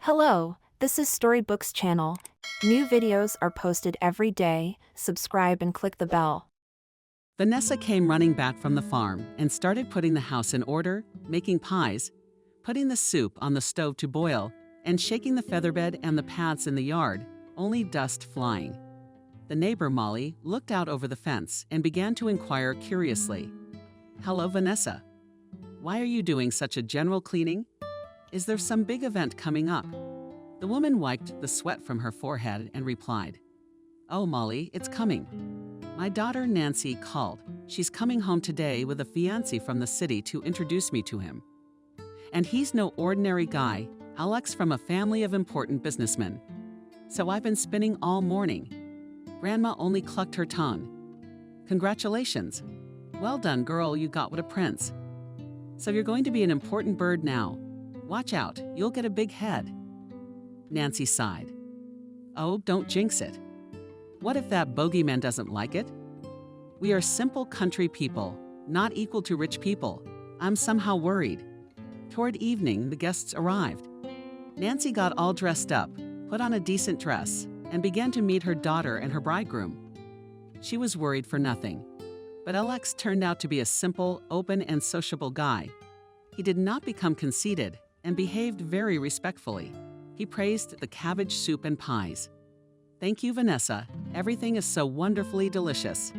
Hello, this is Storybooks channel. New videos are posted every day. Subscribe and click the bell. Vanessa came running back from the farm and started putting the house in order, making pies, putting the soup on the stove to boil, and shaking the featherbed and the paths in the yard, only dust flying. The neighbor, Molly, looked out over the fence and began to inquire curiously. "Hello, Vanessa. Why are you doing such a general cleaning? Is there some big event coming up?" The woman wiped the sweat from her forehead and replied, "Oh, Molly, it's coming. My daughter Nancy called. She's coming home today with a fiancé from the city to introduce me to him. And he's no ordinary guy, Alex from a family of important businessmen. So I've been spinning all morning." Grandma only clucked her tongue. "Congratulations. Well done, girl, you got what a prince. So you're going to be an important bird now. Watch out, you'll get a big head." Nancy sighed. "Oh, don't jinx it. What if that bogeyman doesn't like it? We are simple country people, not equal to rich people. I'm somehow worried." Toward evening, the guests arrived. Nancy got all dressed up, put on a decent dress, and began to meet her daughter and her bridegroom. She was worried for nothing. But Alex turned out to be a simple, open, and sociable guy. He did not become conceited and behaved very respectfully. He praised the cabbage soup and pies. "Thank you, Vanessa. Everything is so wonderfully delicious.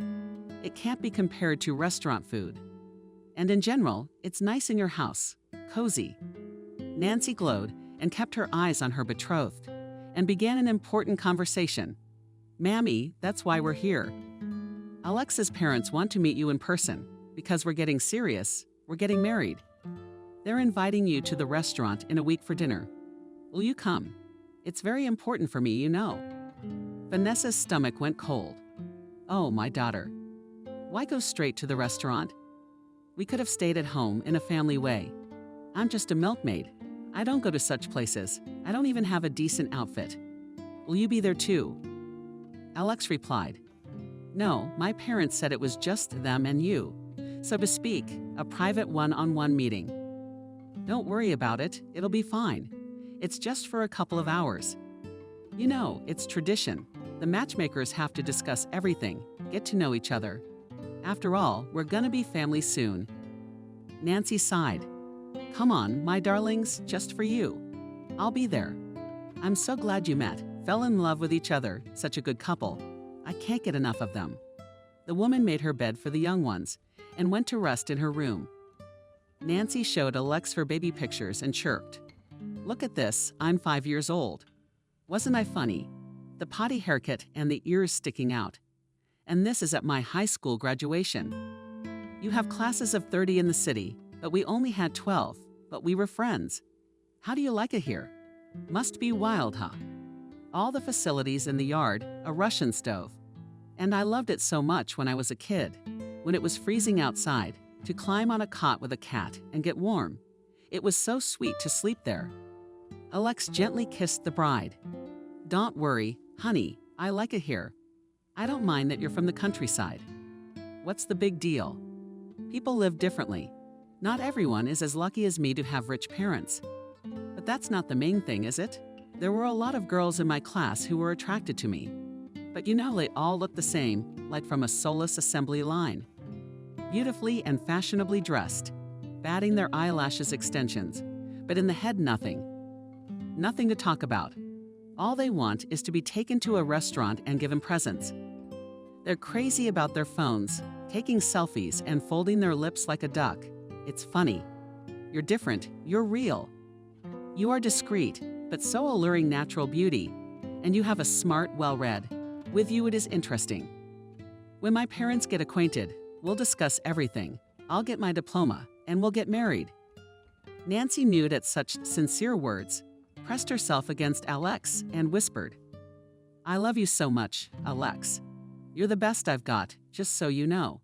It can't be compared to restaurant food. And in general, it's nice in your house, cozy." Nancy glowed and kept her eyes on her betrothed and began an important conversation. "Mammy, that's why we're here. Alex's parents want to meet you in person because we're getting serious. We're getting married. They're inviting you to the restaurant in a week for dinner. Will you come? It's very important for me, you know." Vanessa's stomach went cold. "Oh, my daughter. Why go straight to the restaurant? We could have stayed at home in a family way. I'm just a milkmaid. I don't go to such places. I don't even have a decent outfit. Will you be there too?" Alex replied, "No, my parents said it was just them and you. So to speak, a private one-on-one meeting. Don't worry about it, it'll be fine. It's just for a couple of hours. You know, it's tradition. The matchmakers have to discuss everything, get to know each other. After all, we're gonna be family soon." Nancy sighed. "Come on, my darlings, just for you. I'll be there. I'm so glad you met, fell in love with each other, such a good couple. I can't get enough of them." The woman made her bed for the young ones and went to rest in her room. Nancy showed Alex her baby pictures and chirped, "Look at this, I'm 5 years old. Wasn't I funny? The potty haircut and the ears sticking out. And this is at my high school graduation. You have classes of 30 in the city, but we only had 12, but we were friends. How do you like it here? Must be wild, huh? All the facilities in the yard, a Russian stove. And I loved it so much when I was a kid, when it was freezing outside, to climb on a cot with a cat and get warm. It was so sweet to sleep there." Alex gently kissed the bride. "Don't worry, honey, I like it here. I don't mind that you're from the countryside. What's the big deal? People live differently. Not everyone is as lucky as me to have rich parents. But that's not the main thing, is it? There were a lot of girls in my class who were attracted to me. But you know they all look the same, like from a soulless assembly line. Beautifully and fashionably dressed, batting their eyelashes extensions, but in the head nothing. Nothing to talk about. All they want is to be taken to a restaurant and given presents. They're crazy about their phones, taking selfies and folding their lips like a duck. It's funny. You're different, you're real. You are discreet, but so alluring natural beauty, and you have a smart, well-read. With you it is interesting. When my parents get acquainted, we'll discuss everything. I'll get my diploma, and we'll get married." Nancy knew at such sincere words, pressed herself against Alex and whispered, "I love you so much, Alex. You're the best I've got, just so you know."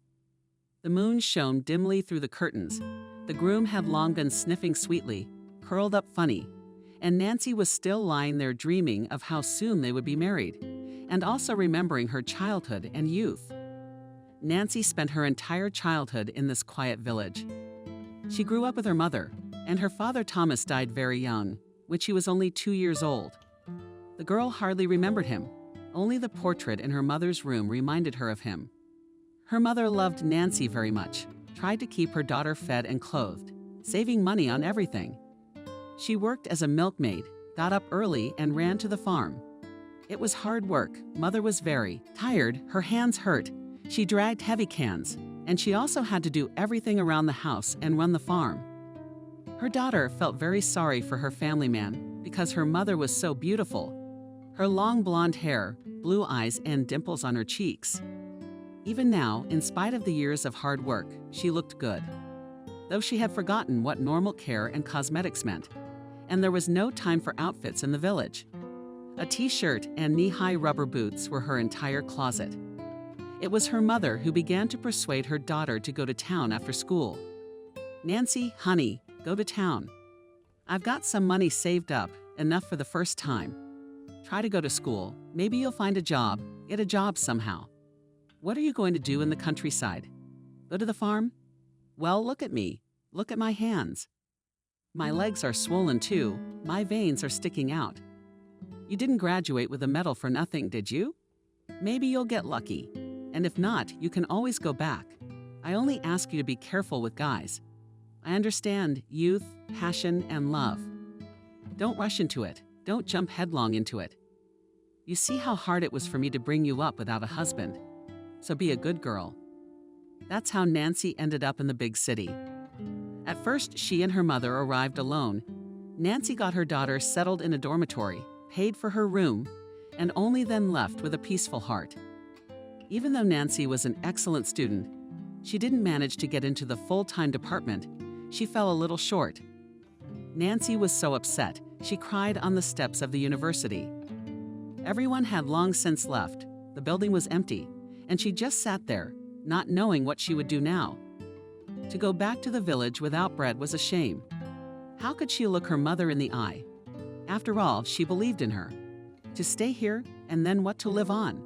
The moon shone dimly through the curtains. The groom had long been sniffing sweetly, curled up funny, and Nancy was still lying there dreaming of how soon they would be married, and also remembering her childhood and youth. Nancy spent her entire childhood in this quiet village. She grew up with her mother, and her father Thomas died very young, when she was only 2 years old. The girl hardly remembered him. Only the portrait in her mother's room reminded her of him. Her mother loved Nancy very much, tried to keep her daughter fed and clothed, saving money on everything. She worked as a milkmaid, got up early and ran to the farm. It was hard work. Mother was very tired, her hands hurt. She dragged heavy cans, and she also had to do everything around the house and run the farm. Her daughter felt very sorry for her family man because her mother was so beautiful. Her long blonde hair, blue eyes, and dimples on her cheeks. Even now, in spite of the years of hard work, she looked good, though she had forgotten what normal care and cosmetics meant, and there was no time for outfits in the village. A t-shirt and knee-high rubber boots were her entire closet. It was her mother who began to persuade her daughter to go to town after school. "Nancy, honey, go to town. I've got some money saved up, enough for the first time. Try to go to school. Maybe you'll find a job, get a job somehow. What are you going to do in the countryside? Go to the farm? Well, look at me. Look at my hands. My legs are swollen too. My veins are sticking out. You didn't graduate with a medal for nothing, did you? Maybe you'll get lucky. And if not, you can always go back. I only ask you to be careful with guys. I understand youth, passion, and love. Don't rush into it. Don't jump headlong into it. You see how hard it was for me to bring you up without a husband. So be a good girl." That's how Nancy ended up in the big city. At first, she and her mother arrived alone. Nancy got her daughter settled in a dormitory, paid for her room, and only then left with a peaceful heart. Even though Nancy was an excellent student, she didn't manage to get into the full-time department. She fell a little short. Nancy was so upset, she cried on the steps of the university. Everyone had long since left. The building was empty, and she just sat there, not knowing what she would do now. To go back to the village without bread was a shame. How could she look her mother in the eye? After all, she believed in her. To stay here, and then what to live on?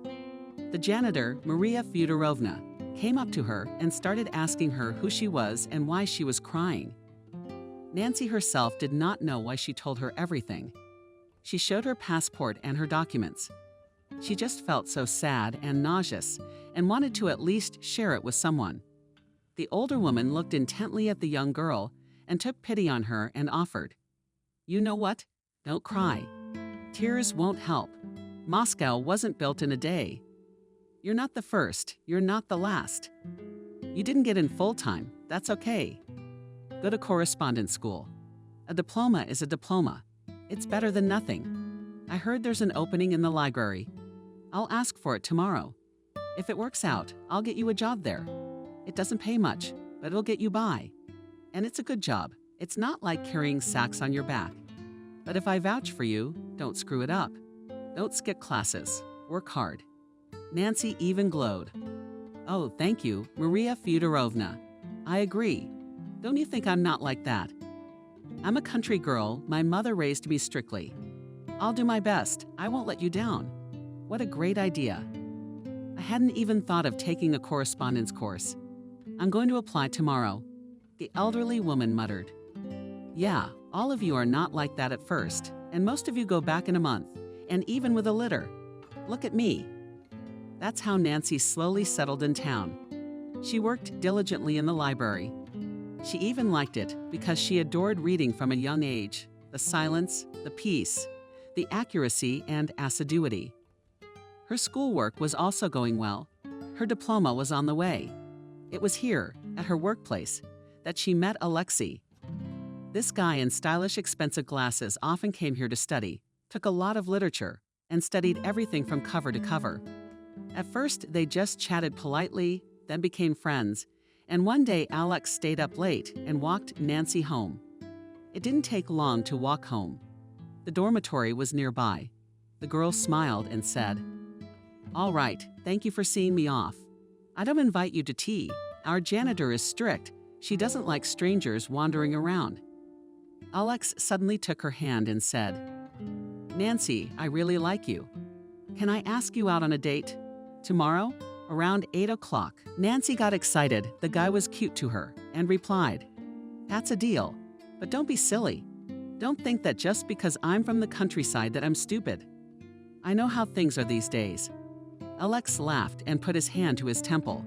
The janitor, Maria Fyodorovna, came up to her and started asking her who she was and why she was crying. Nancy herself did not know why she told her everything. She showed her passport and her documents. She just felt so sad and nauseous and wanted to at least share it with someone. The older woman looked intently at the young girl and took pity on her and offered, "You know what? Don't cry. Tears won't help. Moscow wasn't built in a day. You're not the first, you're not the last. You didn't get in full-time, that's okay. Go to correspondence school. A diploma is a diploma. It's better than nothing. I heard there's an opening in the library. I'll ask for it tomorrow. If it works out, I'll get you a job there. It doesn't pay much, but it'll get you by. And it's a good job. It's not like carrying sacks on your back. But if I vouch for you, don't screw it up. Don't skip classes. Work hard." Nancy even glowed. "Oh, thank you, Maria Fyodorovna. I agree. Don't you think I'm not like that? I'm a country girl. My mother raised me strictly. I'll do my best. I won't let you down. What a great idea. I hadn't even thought of taking a correspondence course. I'm going to apply tomorrow." The elderly woman muttered. "Yeah, all of you are not like that at first, and most of you go back in a month, and even with a litter. Look at me." That's how Nancy slowly settled in town. She worked diligently in the library. She even liked it because she adored reading from a young age, the silence, the peace, the accuracy and assiduity. Her schoolwork was also going well. Her diploma was on the way. It was here, at her workplace, that she met Alexei. This guy in stylish, expensive glasses often came here to study, took a lot of literature, and studied everything from cover to cover. At first, they just chatted politely, then became friends, and one day Alex stayed up late and walked Nancy home. It didn't take long to walk home. The dormitory was nearby. The girl smiled and said, "All right, thank you for seeing me off. I don't invite you to tea. Our janitor is strict. She doesn't like strangers wandering around." Alex suddenly took her hand and said, "Nancy, I really like you. Can I ask you out on a date? Tomorrow, around 8 o'clock. Nancy got excited. The guy was cute to her and replied, "That's a deal. But don't be silly. Don't think that just because I'm from the countryside that I'm stupid. I know how things are these days." Alex laughed and put his hand to his temple.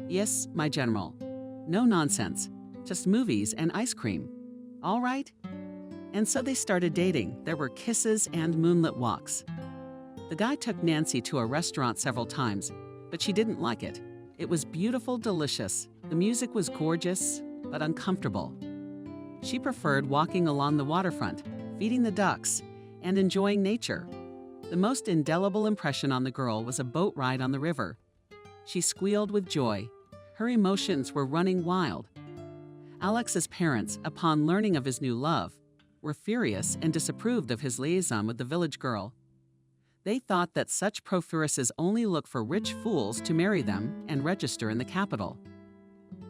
"Yes, my general. No nonsense. Just movies and ice cream. All right?" And so they started dating. There were kisses and moonlit walks. The guy took Nancy to a restaurant several times, but she didn't like it. It was beautiful, delicious. The music was gorgeous, but uncomfortable. She preferred walking along the waterfront, feeding the ducks, and enjoying nature. The most indelible impression on the girl was a boat ride on the river. She squealed with joy. Her emotions were running wild. Alex's parents, upon learning of his new love, were furious and disapproved of his liaison with the village girl. They thought that such profuruses only look for rich fools to marry them and register in the capital.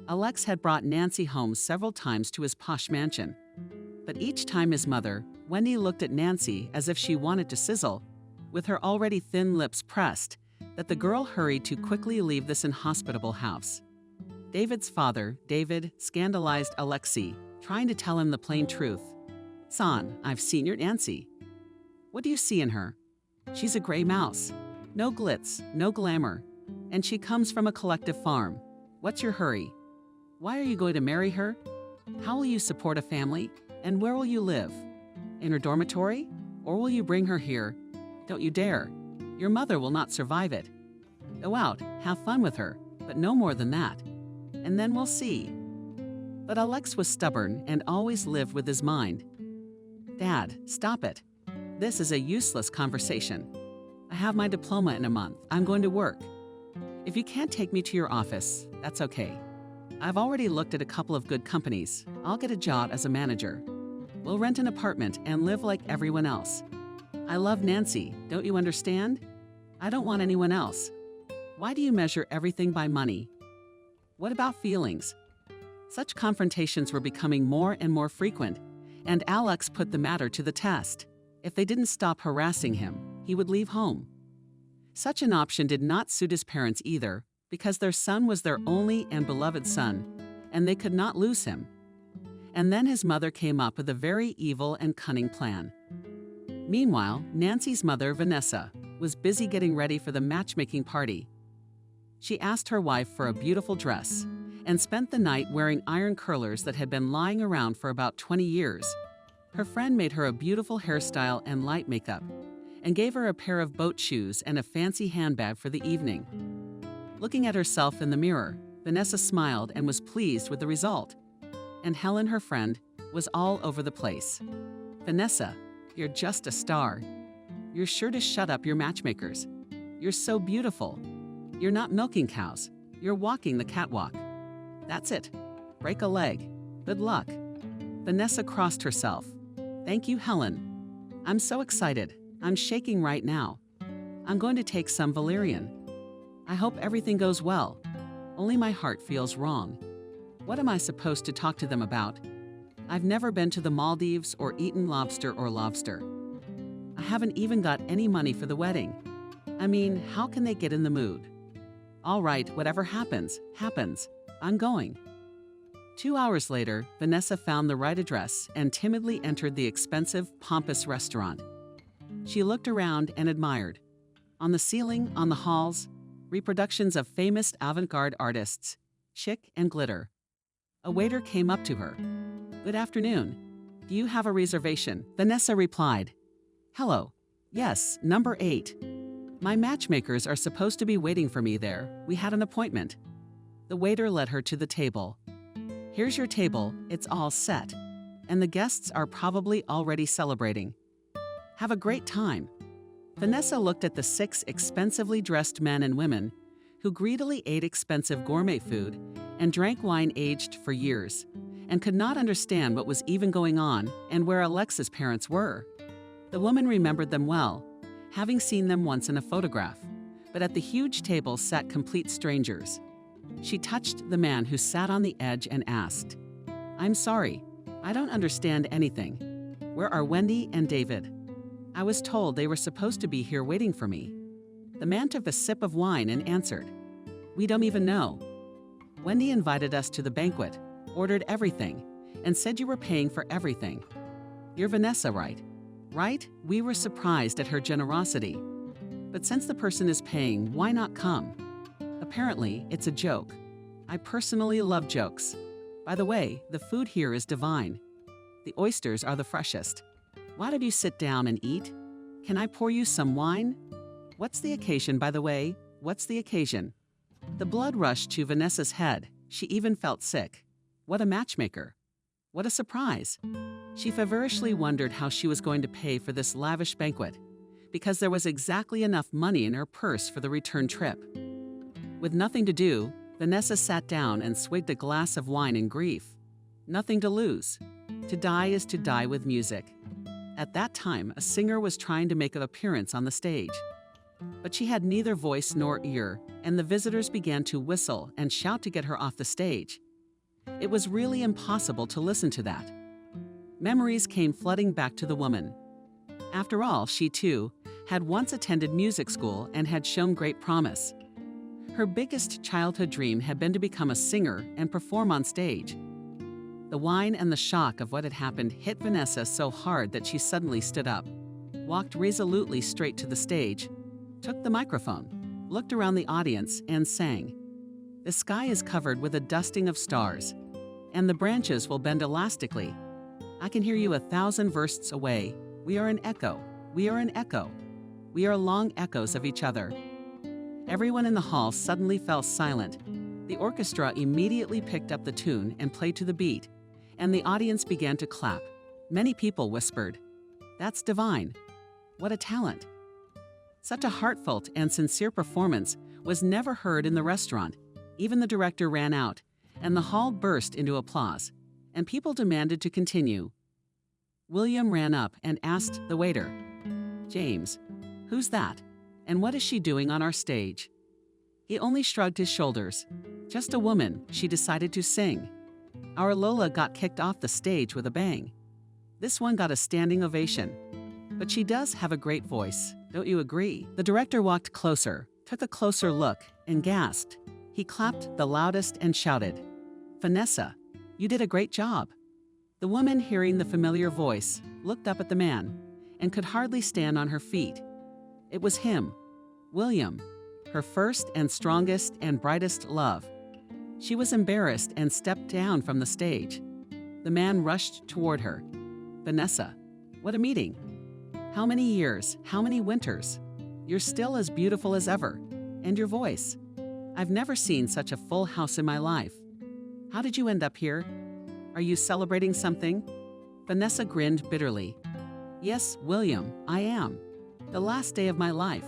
Alex had brought Nancy home several times to his posh mansion. But each time his mother, Wendy, looked at Nancy as if she wanted to sizzle, with her already thin lips pressed, that the girl hurried to quickly leave this inhospitable house. David's father, David, scandalized Alexei, trying to tell him the plain truth. "Son, I've seen your Nancy. What do you see in her? She's a gray mouse. No glitz, no glamour. And she comes from a collective farm. What's your hurry? Why are you going to marry her? How will you support a family? And where will you live? In her dormitory? Or will you bring her here? Don't you dare. Your mother will not survive it. Go out, have fun with her, but no more than that. And then we'll see." But Alex was stubborn and always lived with his mind. "Dad, stop it. This is a useless conversation. I have my diploma in a month. I'm going to work. If you can't take me to your office, that's okay. I've already looked at a couple of good companies. I'll get a job as a manager. We'll rent an apartment and live like everyone else. I love Nancy, don't you understand? I don't want anyone else. Why do you measure everything by money? What about feelings?" Such confrontations were becoming more and more frequent, and Alex put the matter to the test. If they didn't stop harassing him, he would leave home. Such an option did not suit his parents either, because their son was their only and beloved son, and they could not lose him. And then his mother came up with a very evil and cunning plan. Meanwhile, Nancy's mother, Vanessa, was busy getting ready for the matchmaking party. She asked her wife for a beautiful dress and spent the night wearing iron curlers that had been lying around for about 20 years. Her friend made her a beautiful hairstyle and light makeup and gave her a pair of boat shoes and a fancy handbag for the evening. Looking at herself in the mirror, Vanessa smiled and was pleased with the result. And Helen, her friend, was all over the place. "Vanessa, you're just a star. You're sure to shut up your matchmakers. You're so beautiful. You're not milking cows. You're walking the catwalk. That's it. Break a leg. Good luck." Vanessa crossed herself. "Thank you, Helen. I'm so excited. I'm shaking right now. I'm going to take some valerian. I hope everything goes well. Only my heart feels wrong. What am I supposed to talk to them about? I've never been to the Maldives or eaten lobster or lobster. I haven't even got any money for the wedding. I mean, how can they get in the mood? All right, whatever happens, happens. I'm going." 2 hours later, Vanessa found the right address and timidly entered the expensive, pompous restaurant. She looked around and admired. On the ceiling, on the halls, reproductions of famous avant-garde artists, chic and glitter. A waiter came up to her. "Good afternoon. Do you have a reservation?" Vanessa replied. "Hello. Yes, number 8. My matchmakers are supposed to be waiting for me there. We had an appointment." The waiter led her to the table. "Here's your table. It's all set. And the guests are probably already celebrating. Have a great time." Vanessa looked at the 6 expensively dressed men and women who greedily ate expensive gourmet food and drank wine aged for years, and could not understand what was even going on and where Alexa's parents were. The woman remembered them well, having seen them once in a photograph, but at the huge table sat complete strangers. She touched the man who sat on the edge and asked, "I'm sorry, I don't understand anything. Where are Wendy and David? I was told they were supposed to be here waiting for me." The man took a sip of wine and answered, "We don't even know. Wendy invited us to the banquet, ordered everything, and said you were paying for everything. You're Vanessa, right? Right? We were surprised at her generosity. But since the person is paying, why not come? Apparently, it's a joke. I personally love jokes. By the way, the food here is divine. The oysters are the freshest. Why don't you sit down and eat? Can I pour you some wine? What's the occasion, by the way? What's the occasion? The blood rushed to Vanessa's head. She even felt sick. What a matchmaker. What a surprise. She feverishly wondered how she was going to pay for this lavish banquet, because there was exactly enough money in her purse for the return trip. With nothing to do, Vanessa sat down and swigged a glass of wine in grief. Nothing to lose. To die is to die with music. At that time, a singer was trying to make an appearance on the stage. But she had neither voice nor ear, and the visitors began to whistle and shout to get her off the stage. It was really impossible to listen to that. Memories came flooding back to the woman. After all, she too had once attended music school and had shown great promise. Her biggest childhood dream had been to become a singer and perform on stage. The wine and the shock of what had happened hit Vanessa so hard that she suddenly stood up, walked resolutely straight to the stage, took the microphone, looked around the audience, and sang. The sky is covered with a dusting of stars, and the branches will bend elastically. I can hear you 1,000 versts away. We are an echo. We are an echo. We are long echoes of each other. Everyone in the hall suddenly fell silent. The orchestra immediately picked up the tune and played to the beat, and the audience began to clap. Many people whispered, "That's divine. What a talent." Such a heartfelt and sincere performance was never heard in the restaurant. Even the director ran out, and the hall burst into applause, and people demanded to continue. William ran up and asked the waiter, "James, who's that? And what is she doing on our stage?" He only shrugged his shoulders. Just a woman, she decided to sing. Our Lola got kicked off the stage with a bang. This one got a standing ovation. But she does have a great voice, don't you agree? The director walked closer, took a closer look, and gasped. He clapped the loudest and shouted, "Vanessa, you did a great job." The woman, hearing the familiar voice, looked up at the man and could hardly stand on her feet. It was him, William, her first and strongest and brightest love. She was embarrassed and stepped down from the stage. The man rushed toward her. "Vanessa, what a meeting. How many years, how many winters? You're still as beautiful as ever. And your voice. I've never seen such a full house in my life. How did you end up here? Are you celebrating something?" Vanessa grinned bitterly. "Yes, William, I am. The last day of my life."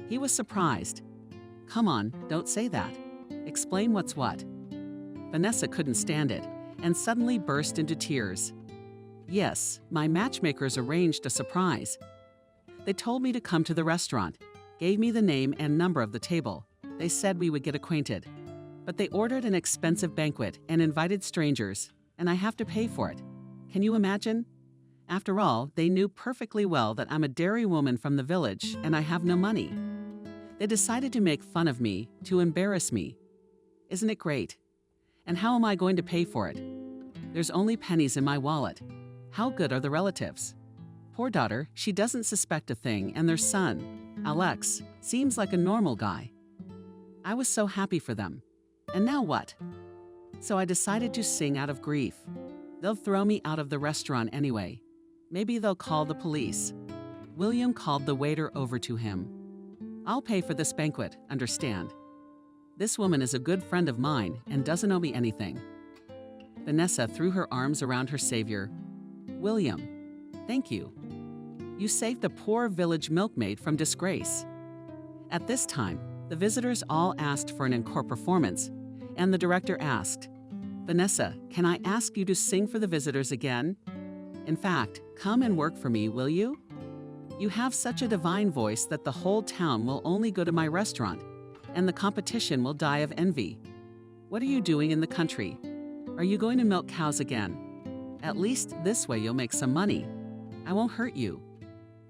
He was surprised. "Come on, don't say that. Explain what's what." Vanessa couldn't stand it and suddenly burst into tears. "Yes, my matchmakers arranged a surprise. They told me to come to the restaurant, gave me the name and number of the table. They said we would get acquainted. But they ordered an expensive banquet and invited strangers, and I have to pay for it. Can you imagine? After all, they knew perfectly well that I'm a dairy woman from the village and I have no money. They decided to make fun of me, to embarrass me. Isn't it great? And how am I going to pay for it? There's only pennies in my wallet. How good are the relatives? Poor daughter, she doesn't suspect a thing, and their son, Alex, seems like a normal guy. I was so happy for them. And now what? So I decided to sing out of grief. They'll throw me out of the restaurant anyway. Maybe they'll call the police." William called the waiter over to him. "I'll pay for this banquet, understand? This woman is a good friend of mine and doesn't owe me anything." Vanessa threw her arms around her savior. "William, thank you. You saved a poor village milkmaid from disgrace." At this time, the visitors all asked for an encore performance, and the director asked, "Vanessa, can I ask you to sing for the visitors again? In fact, come and work for me, will you? You have such a divine voice that the whole town will only go to my restaurant, and the competition will die of envy. What are you doing in the country? Are you going to milk cows again? At least this way you'll make some money. I won't hurt you."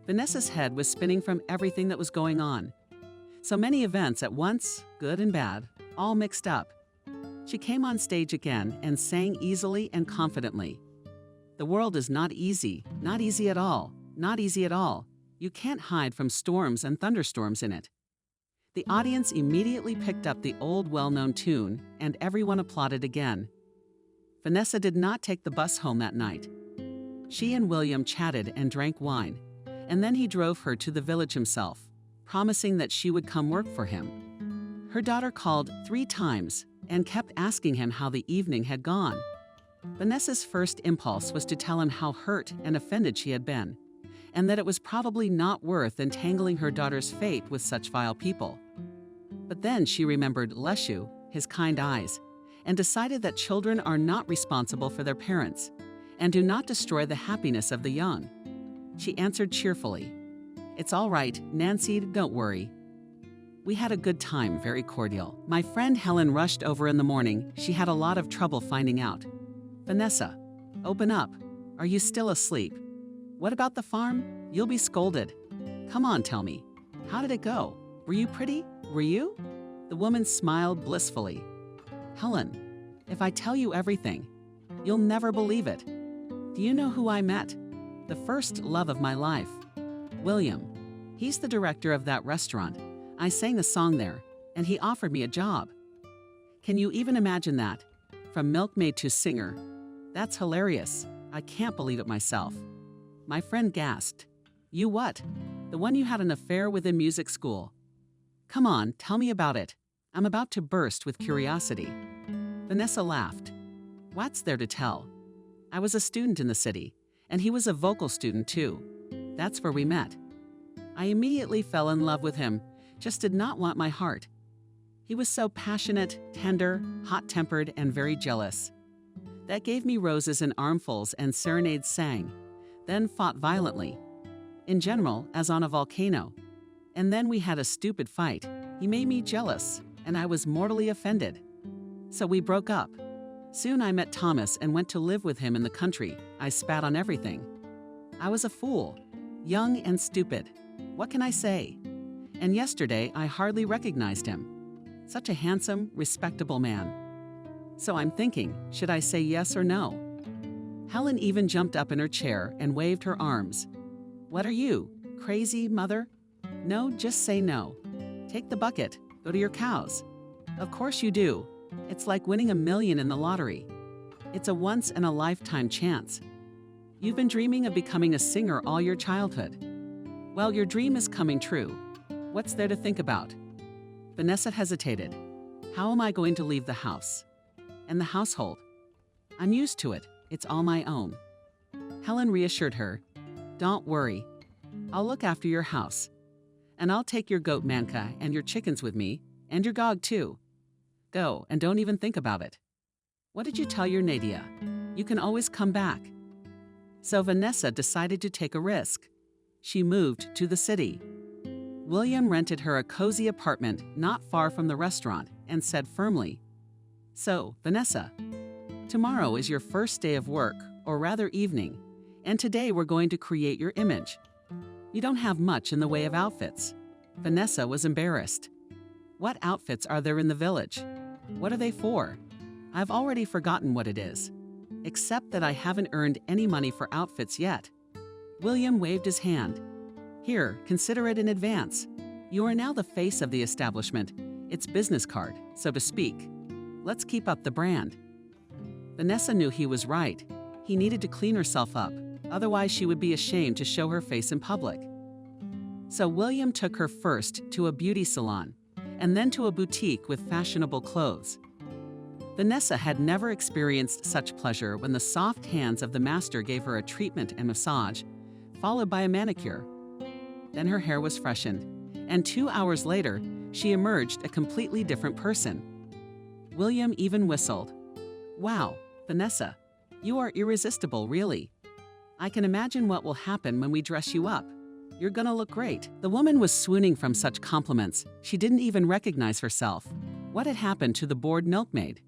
Vanessa's head was spinning from everything that was going on. So many events at once, good and bad, all mixed up. She came on stage again and sang easily and confidently. The world is not easy at all, not easy at all. You can't hide from storms and thunderstorms in it. The audience immediately picked up the old well-known tune, and everyone applauded again. Vanessa did not take the bus home that night. She and William chatted and drank wine, and then he drove her to the village himself, promising that she would come work for him. Her daughter called 3 times and kept asking him how the evening had gone. Vanessa's first impulse was to tell him how hurt and offended she had been, and that it was probably not worth entangling her daughter's fate with such vile people. But then she remembered Leshu, his kind eyes, and decided that children are not responsible for their parents and do not destroy the happiness of the young. She answered cheerfully, "It's all right, Nancy, don't worry." We had a good time, very cordial. My friend Helen rushed over in the morning. She had a lot of trouble finding out. "Vanessa, open up. Are you still asleep? What about the farm? You'll be scolded. Come on, tell me. How did it go? Were you pretty? Were you?" The woman smiled blissfully. "Helen, if I tell you everything, you'll never believe it. Do you know who I met? The first love of my life. William. He's the director of that restaurant. I sang a song there, and he offered me a job. Can you even imagine that? From milkmaid to singer. That's hilarious. I can't believe it myself." My friend gasped. "You what? The one you had an affair with in music school? Come on, tell me about it. I'm about to burst with curiosity." Vanessa laughed. "What's there to tell? I was a student in the city, and he was a vocal student too. That's where we met. I immediately fell in love with him, just did not want my heart. He was so passionate, tender, hot-tempered, and very jealous. That gave me roses in armfuls and serenades sang, then fought violently. In general, as on a volcano. And then we had a stupid fight. He made me jealous, and I was mortally offended. So we broke up. Soon I met Thomas and went to live with him in the country. I spat on everything. I was a fool, young and stupid. What can I say? And yesterday I hardly recognized him. Such a handsome, respectable man. So I'm thinking, should I say yes or no?" Helen even jumped up in her chair and waved her arms. "What are you, crazy, mother? No, just say no. Take the bucket, go to your cows. Of course you do. It's like winning $1 million in the lottery. It's a once-in-a-lifetime chance. You've been dreaming of becoming a singer all your childhood. Well, your dream is coming true. What's there to think about?" Vanessa hesitated. "How am I going to leave the house? And the household? I'm used to it. It's all my own." Helen reassured her. "Don't worry. I'll look after your house. And I'll take your goat Manka and your chickens with me, and your dog too. Go, and don't even think about it. What did you tell your Nadia? You can always come back." So Vanessa decided to take a risk. She moved to the city. William rented her a cozy apartment not far from the restaurant and said firmly, "So, Vanessa, tomorrow is your first day of work, or rather evening, and today we're going to create your image. You don't have much in the way of outfits." Vanessa was embarrassed. "What outfits are there in the village? What are they for? I've already forgotten what it is, except that I haven't earned any money for outfits yet." William waved his hand. "Here, consider it in advance. You are now the face of the establishment, its business card, so to speak. Let's keep up the brand." Vanessa knew he was right. He needed to clean herself up, otherwise she would be ashamed to show her face in public. So William took her first to a beauty salon, and then to a boutique with fashionable clothes. Vanessa had never experienced such pleasure when the soft hands of the master gave her a treatment and massage, followed by a manicure. Then her hair was freshened, and 2 hours later, she emerged a completely different person. William even whistled. "Wow, Vanessa, you are irresistible, really. I can imagine what will happen when we dress you up. You're gonna look great." The woman was swooning from such compliments, she didn't even recognize herself. What had happened to the bored milkmaid?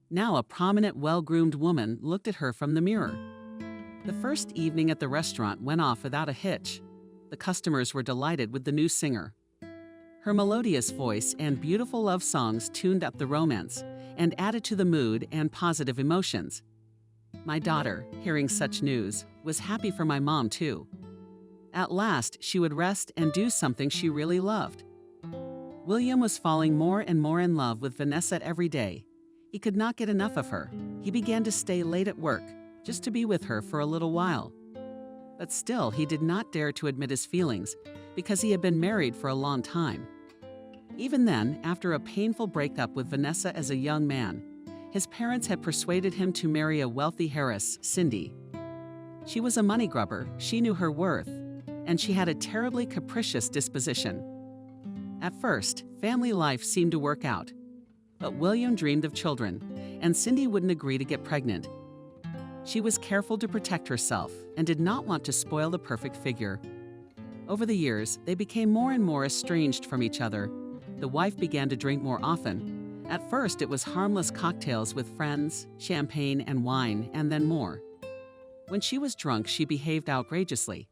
Now a prominent, well-groomed woman looked at her from the mirror. The first evening at the restaurant went off without a hitch. The customers were delighted with the new singer. Her melodious voice and beautiful love songs tuned up the romance and added to the mood and positive emotions. My daughter, hearing such news, was happy for my mom too. At last, she would rest and do something she really loved. William was falling more and more in love with Vanessa every day. He could not get enough of her. He began to stay late at work, just to be with her for a little while. But still, he did not dare to admit his feelings, because he had been married for a long time. Even then, after a painful breakup with Vanessa as a young man, his parents had persuaded him to marry a wealthy heiress, Cindy. She was a money grubber, she knew her worth, and she had a terribly capricious disposition. At first, family life seemed to work out, but William dreamed of children, and Cindy wouldn't agree to get pregnant. She was careful to protect herself and did not want to spoil the perfect figure. Over the years, they became more and more estranged from each other. The wife began to drink more often. At first, it was harmless cocktails with friends, champagne and wine, and then more. When she was drunk, she behaved outrageously,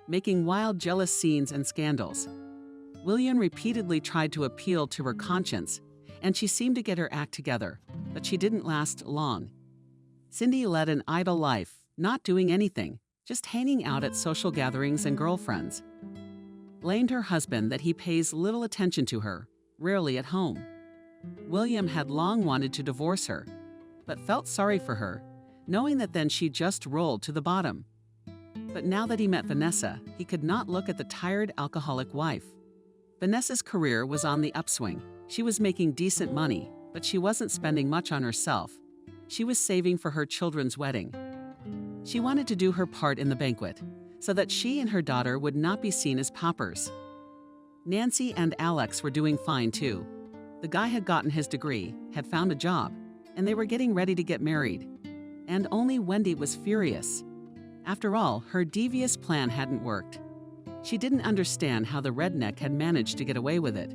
making wild, jealous scenes and scandals. William repeatedly tried to appeal to her conscience, and she seemed to get her act together, but she didn't last long. Cindy led an idle life, not doing anything, just hanging out at social gatherings and girlfriends. Blamed her husband that he pays little attention to her, rarely at home. William had long wanted to divorce her, but felt sorry for her, knowing that then she just rolled to the bottom. But now that he met Vanessa, he could not look at the tired alcoholic wife. Vanessa's career was on the upswing. She was making decent money, but she wasn't spending much on herself. She was saving for her children's wedding. She wanted to do her part in the banquet, so that she and her daughter would not be seen as paupers. Nancy and Alex were doing fine too. The guy had gotten his degree, had found a job, and they were getting ready to get married. And only Wendy was furious. After all, her devious plan hadn't worked. She didn't understand how the redneck had managed to get away with it.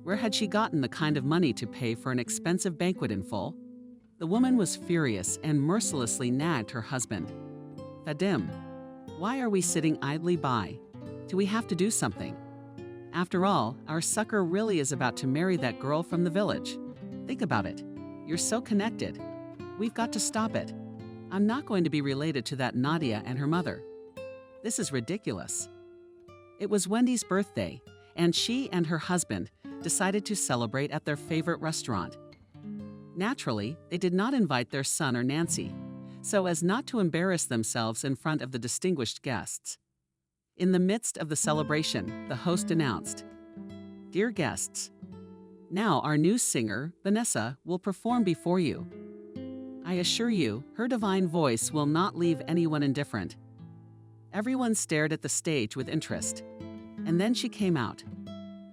Where had she gotten the kind of money to pay for an expensive banquet in full? The woman was furious and mercilessly nagged her husband. Vadim, why are we sitting idly by? Do we have to do something? After all, our sucker really is about to marry that girl from the village. Think about it. You're so connected. We've got to stop it. I'm not going to be related to that Nadia and her mother. This is ridiculous. It was Wendy's birthday, and she and her husband decided to celebrate at their favorite restaurant. Naturally, they did not invite their son or Nancy, so as not to embarrass themselves in front of the distinguished guests. In the midst of the celebration, the host announced, "Dear guests, now our new singer, Vanessa, will perform before you. I assure you, her divine voice will not leave anyone indifferent." Everyone stared at the stage with interest, and then she came out.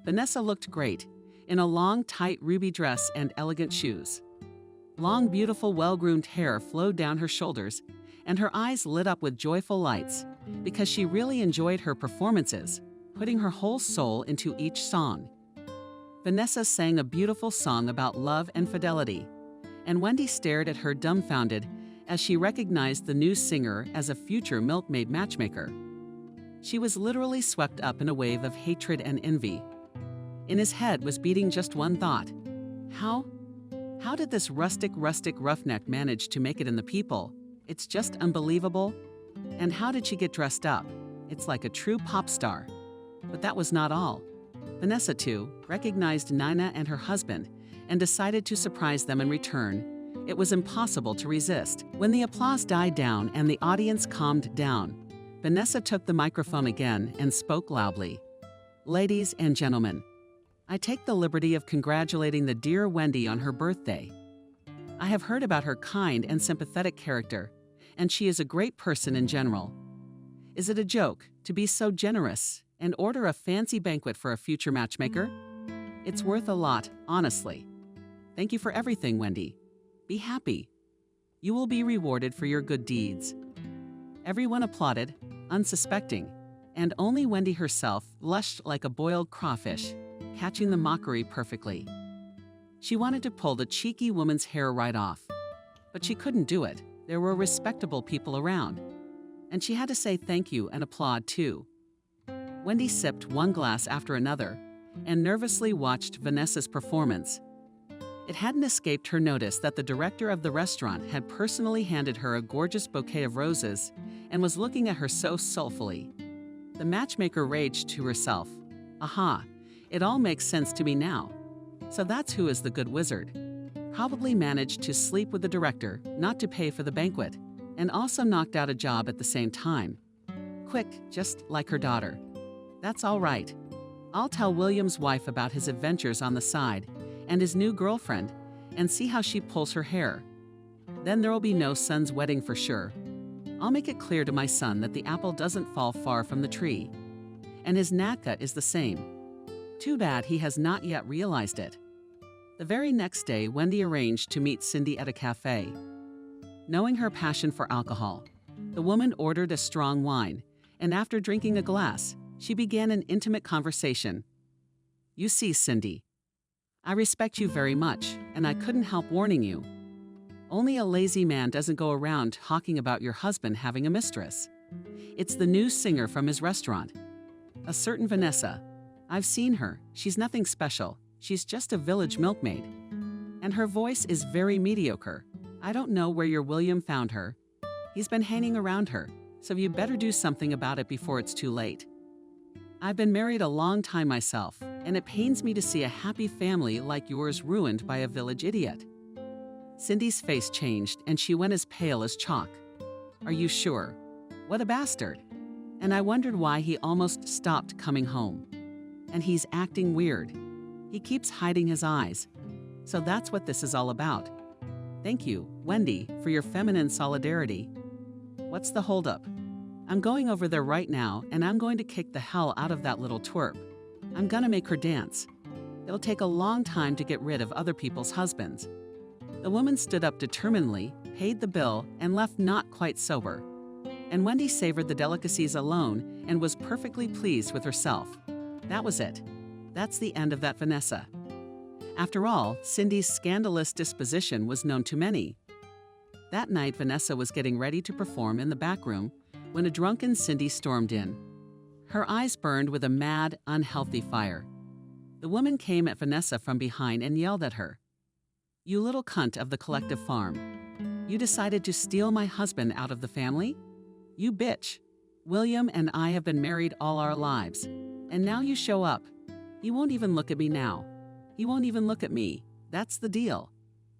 Vanessa looked great, in a long, tight ruby dress and elegant shoes. Long, beautiful, well-groomed hair flowed down her shoulders, and her eyes lit up with joyful lights, because she really enjoyed her performances, putting her whole soul into each song. Vanessa sang a beautiful song about love and fidelity, and Wendy stared at her dumbfounded as she recognized the new singer as a future milkmaid matchmaker. She was literally swept up in a wave of hatred and envy. In his head was beating just one thought. How did this rustic roughneck manage to make it in the people? It's just unbelievable. And how did she get dressed up? It's like a true pop star. But that was not all. Vanessa, too, recognized Nina and her husband and decided to surprise them in return. It was impossible to resist. When the applause died down and the audience calmed down, Vanessa took the microphone again and spoke loudly. "Ladies and gentlemen, I take the liberty of congratulating the dear Wendy on her birthday. I have heard about her kind and sympathetic character, and she is a great person in general. Is it a joke to be so generous and order a fancy banquet for a future matchmaker? It's worth a lot, honestly. Thank you for everything, Wendy. Be happy. You will be rewarded for your good deeds." Everyone applauded, unsuspecting, and only Wendy herself blushed like a boiled crawfish, catching the mockery perfectly. She wanted to pull the cheeky woman's hair right off, but she couldn't do it. There were respectable people around, and she had to say thank you and applaud too. Wendy sipped one glass after another and nervously watched Vanessa's performance. It hadn't escaped her notice that the director of the restaurant had personally handed her a gorgeous bouquet of roses and was looking at her so soulfully. The matchmaker raged to herself, "Aha, it all makes sense to me now. So that's who is the good wizard. Probably managed to sleep with the director, not to pay for the banquet, and also knocked out a job at the same time. Quick, just like her daughter. That's all right. I'll tell William's wife about his adventures on the side and his new girlfriend and see how she pulls her hair. Then there'll be no son's wedding for sure. I'll make it clear to my son that the apple doesn't fall far from the tree. And his NACA is the same. Too bad he has not yet realized it." The very next day, Wendy arranged to meet Cindy at a cafe. Knowing her passion for alcohol, the woman ordered a strong wine, and after drinking a glass, she began an intimate conversation. "You see, Cindy, I respect you very much, and I couldn't help warning you. Only a lazy man doesn't go around talking about your husband having a mistress. It's the new singer from his restaurant. A certain Vanessa. I've seen her. She's nothing special. She's just a village milkmaid. And her voice is very mediocre. I don't know where your William found her. He's been hanging around her, so you better do something about it before it's too late. I've been married a long time myself, and it pains me to see a happy family like yours ruined by a village idiot." Cindy's face changed, and she went as pale as chalk. "Are you sure? What a bastard. And I wondered why he almost stopped coming home. And he's acting weird. He keeps hiding his eyes. So that's what this is all about. Thank you, Wendy, for your feminine solidarity. What's the holdup? I'm going over there right now, and I'm going to kick the hell out of that little twerp. I'm gonna make her dance. It'll take a long time to get rid of other people's husbands." The woman stood up determinedly, paid the bill, and left not quite sober. And Wendy savored the delicacies alone and was perfectly pleased with herself. That was it. That's the end of that Vanessa. After all, Cindy's scandalous disposition was known to many. That night, Vanessa was getting ready to perform in the back room when a drunken Cindy stormed in. Her eyes burned with a mad, unhealthy fire. The woman came at Vanessa from behind and yelled at her. "You little cunt of the collective farm. You decided to steal my husband out of the family? You bitch. William and I have been married all our lives. And now you show up. He won't even look at me now. He won't even look at me. That's the deal.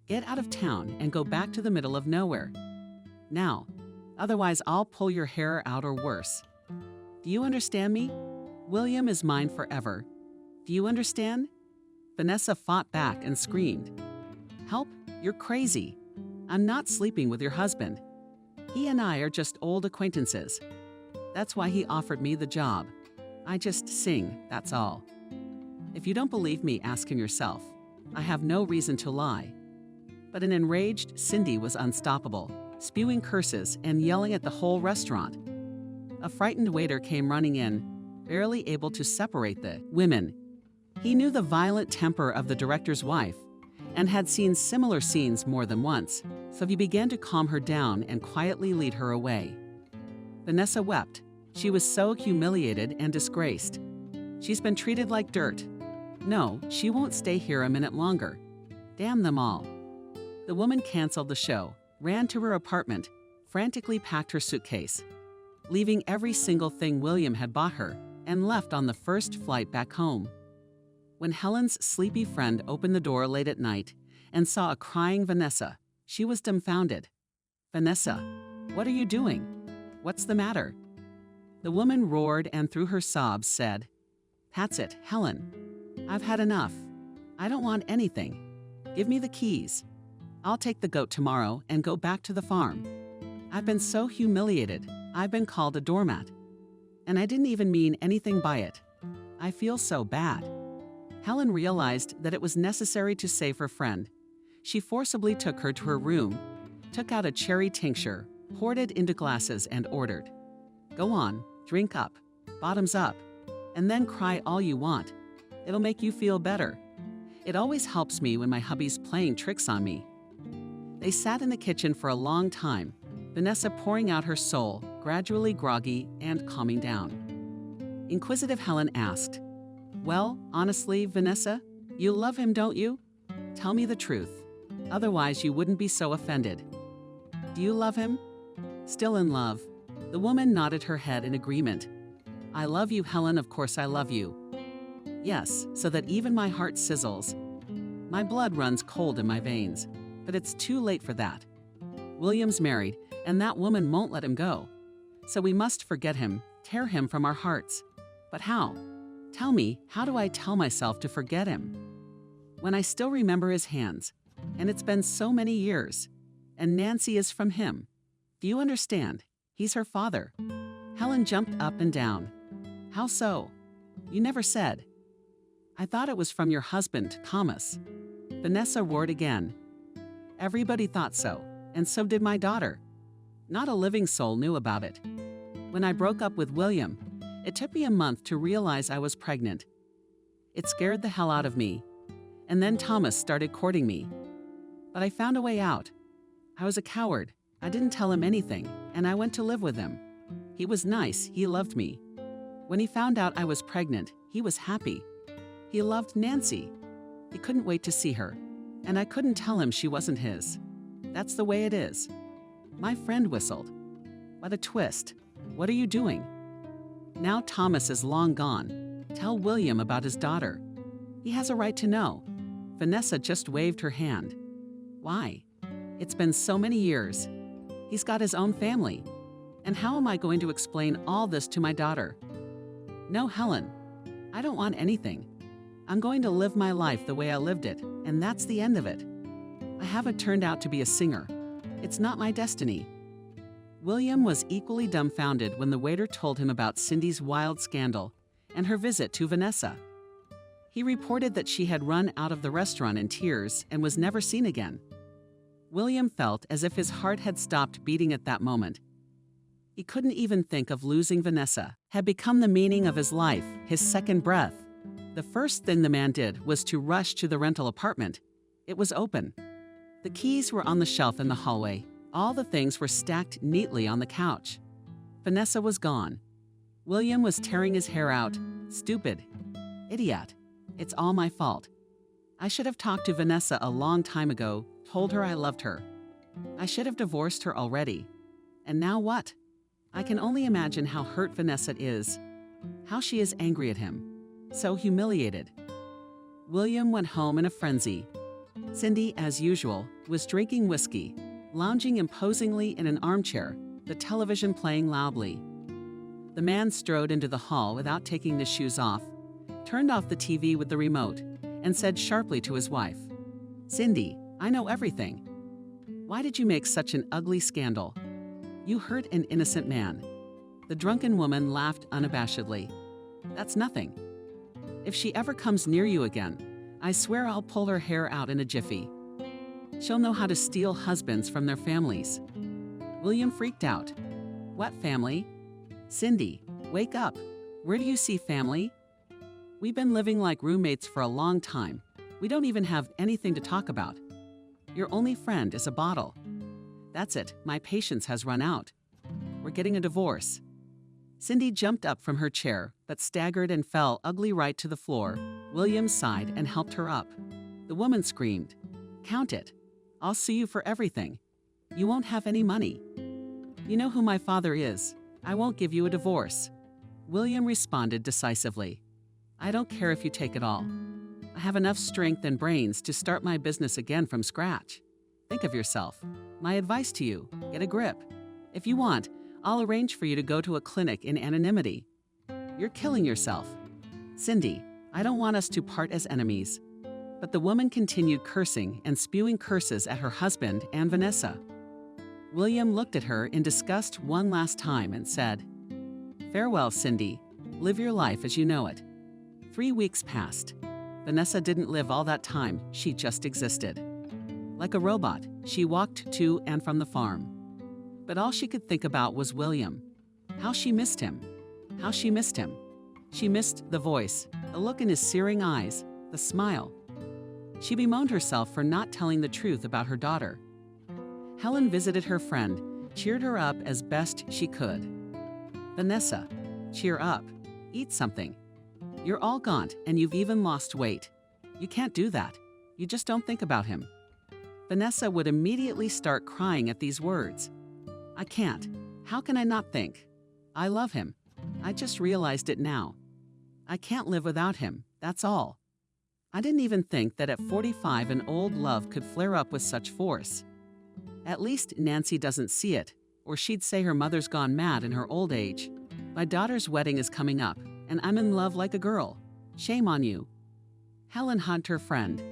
Get out of town and go back to the middle of nowhere. Now, otherwise I'll pull your hair out or worse. Do you understand me? William is mine forever. Do you understand?" Vanessa fought back and screamed. "Help, you're crazy. I'm not sleeping with your husband. He and I are just old acquaintances. That's why he offered me the job. I just sing, that's all. If you don't believe me, ask him yourself. I have no reason to lie." But an enraged Cindy was unstoppable, spewing curses and yelling at the whole restaurant. A frightened waiter came running in, barely able to separate the women. He knew the violent temper of the director's wife and had seen similar scenes more than once, so he began to calm her down and quietly lead her away. Vanessa wept. She was so humiliated and disgraced. She's been treated like dirt. No, she won't stay here a minute longer. Damn them all. The woman canceled the show, ran to her apartment, frantically packed her suitcase, leaving every single thing William had bought her, and left on the first flight back home. When Helen's sleepy friend opened the door late at night and saw a crying Vanessa, she was dumbfounded. "Vanessa, what are you doing? What's the matter?" The woman roared and through her sobs said, "That's it, Helen. I've had enough. I don't want anything. Give me the keys. I'll take the goat tomorrow and go back to the farm. I've been so humiliated. I've been called a doormat. And I didn't even mean anything by it. I feel so bad." Helen realized that it was necessary to save her friend. She forcibly took her to her room, took out a cherry tincture, poured it into glasses, and ordered, "Go on, drink up, bottoms up, and then cry all you want. It'll make you feel better. It always helps me when my hubby's playing tricks on me." They sat in the kitchen for a long time, Vanessa pouring out her soul, gradually groggy and calming down. Inquisitive Helen asked, "Well, honestly, Vanessa, you love him, don't you? Tell me the truth. Otherwise, you wouldn't be so offended. Do you love him? Still in love. The woman nodded her head in agreement. I love you, Helen, of course I love you. Yes, so that even my heart sizzles. My blood runs cold in my veins, but it's too late for that. William's married, and that woman won't let him go. So we must forget him, tear him from our hearts. But how? Tell me, how do I tell myself to forget him? When I still remember his hands, and it's been so many years, and Nancy is from him. Do you understand? He's her father. Helen jumped up and down. How so? You never said. I thought it was from your husband, Thomas. Vanessa roared again. Everybody thought so, and so did my daughter. Not a living soul knew about it. When I broke up with William, it took me a month to realize I was pregnant. It scared the hell out of me. And then Thomas started courting me. But I found a way out. I was a coward. I didn't tell him anything, and I went to live with him. He was nice, he loved me. When he found out I was pregnant, he was happy. He loved Nancy. He couldn't wait to see her, and I couldn't tell him she wasn't his. That's the way it is. My friend whistled. What a twist. What are you doing? Now Thomas is long gone. Tell William about his daughter. He has a right to know. Vanessa just waved her hand. Why? It's been so many years. He's got his own family. And how am I going to explain all this to my daughter? No, Helen. I don't want anything. I'm going to live my life the way I lived it, and that's the end of it. I haven't turned out to be a singer. It's not my destiny. William was equally dumbfounded when the waiter told him about Cindy's wild scandal and her visit to Vanessa. He reported that she had run out of the restaurant in tears and was never seen again. William felt as if his heart had stopped beating at that moment. He couldn't even think of losing Vanessa, had become the meaning of his life, his second breath. The first thing the man did was to rush to the rental apartment. It was open. The keys were on the shelf in the hallway. All the things were stacked neatly on the couch. Vanessa was gone. William was tearing his hair out. Stupid. Idiot. It's all my fault. I should have talked to Vanessa a long time ago, told her I loved her. I should have divorced her already. And now what? I can only imagine how hurt Vanessa is. How she is angry at him. So humiliated. William went home in a frenzy. Cindy, as usual, was drinking whiskey, lounging imposingly in an armchair, the television playing loudly. The man strode into the hall without taking his shoes off, turned off the TV with the remote, and said sharply to his wife, Cindy, I know everything. Why did you make such an ugly scandal? You hurt an innocent man. The drunken woman laughed unabashedly. That's nothing. If she ever comes near you again, I swear I'll pull her hair out in a jiffy. She'll know how to steal husbands from their families. William freaked out. What family? Cindy, wake up. Where do you see family? We've been living like roommates for a long time. We don't even have anything to talk about. Your only friend is a bottle. That's it, my patience has run out. We're getting a divorce. Cindy jumped up from her chair, but staggered and fell ugly right to the floor. William sighed and helped her up. The woman screamed, Count it. I'll sue you for everything. You won't have any money. You know who my father is. I won't give you a divorce. William responded decisively. I don't care if you take it all. I have enough strength and brains to start my business again from scratch. Think of yourself. My advice to you, get a grip. If you want, I'll arrange for you to go to a clinic in anonymity. You're killing yourself. Cindy, I don't want us to part as enemies. But the woman continued cursing and spewing curses at her husband and Vanessa. William looked at her in disgust one last time and said, Farewell, Cindy. Live your life as you know it. 3 weeks passed. Vanessa didn't live all that time, she just existed. Like a robot, she walked to and from the farm. But all she could think about was William. How she missed him. How she missed him. She missed the voice, the look in his searing eyes, the smile. She bemoaned herself for not telling the truth about her daughter. Helen visited her friend, cheered her up as best she could. Vanessa, cheer up. Eat something. You're all gaunt and you've even lost weight. You can't do that. You just don't think about him. Vanessa would immediately start crying at these words. I can't. How can I not think? I love him. I just realized it now. I can't live without him, that's all. I didn't even think that at 45 an old love could flare up with such force. At least Nancy doesn't see it, or she'd say her mother's gone mad in her old age. My daughter's wedding is coming up, and I'm in love like a girl. Shame on you. Helen hugged her friend.